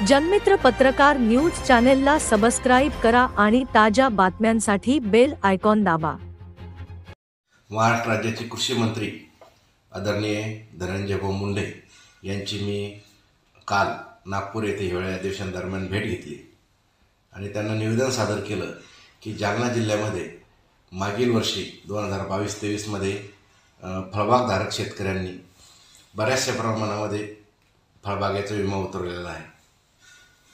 जनमित्र पत्रकार न्यूज चॅनेलला सबस्क्राईब करा आणि ताज्या बातम्यांसाठी बेल आयकॉन दाबा। महाराष्ट्र राज्याचे कृषी मंत्री आदरणीय धनंजय मुंडे यांची मी काल नागपूर येथे हिवाळी अधिवेशनादरम्यान भेट घेतली आणि त्यांना निवेदन सादर केलं की जालना जिल्ह्यामध्ये मागील वर्षी 2022-23 मध्ये फळबागधारक शेतकऱ्यांनी बऱ्याचशा प्रमाणामध्ये फळबागेचा विमा उतरवलेला आहे।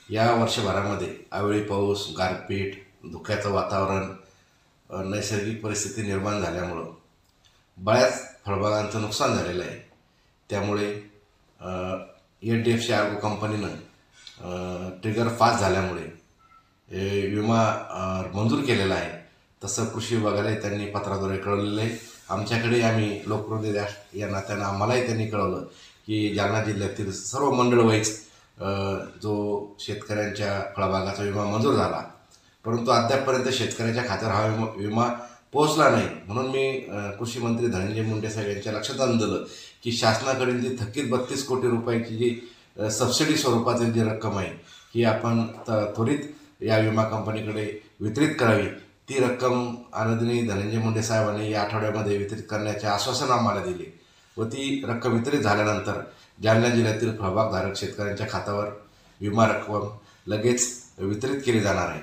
या वर्षभरामध्ये अवेळी पाऊस, गारपीट, धुक्याचं वातावरण, नैसर्गिक परिस्थिती निर्माण झाल्यामुळं बऱ्याच फळबागांचं नुकसान झालेलं आहे। त्यामुळे HDFC आर्गो कंपनीनं ट्रिगर फास्ट झाल्यामुळे विमा मंजूर केलेला आहे। तसं कृषी विभागाला त्यांनी पत्राद्वारे कळवलेलं आहे। आमच्याकडे आम्ही लोकप्रतिनिधी या नात्यानं आम्हालाही त्यांनी कळवलं की जालना जिल्ह्यातील सर्व मंडळ वाईज जो शेतकऱ्यांच्या फळबागाचा विमा मंजूर झाला, परंतु अद्यापपर्यंत शेतकऱ्याच्या खात्यावर हा विमा पोहोचला नाही। म्हणून मी कृषी मंत्री धनंजय मुंडे साहेब यांच्या लक्षात आणून दिलं की शासनाकडील जी थकीत 32 कोटी रुपयाची जी सबसिडी स्वरूपातील जी रक्कम आहे ही आपण त्वरित या विमा कंपनीकडे वितरित करावी। ती रक्कम आदरणीय धनंजय मुंडे साहेबांनी या आठवड्यामध्ये वितरित करण्याचे आश्वासन आम्हाला दिले व ती रक्कम वितरित झाल्यानंतर जालना जिल्ह्यातील फळबागधारक शेतकऱ्यांच्या खात्यावर विमा रक्कम लगेच वितरित केली जाणार आहे।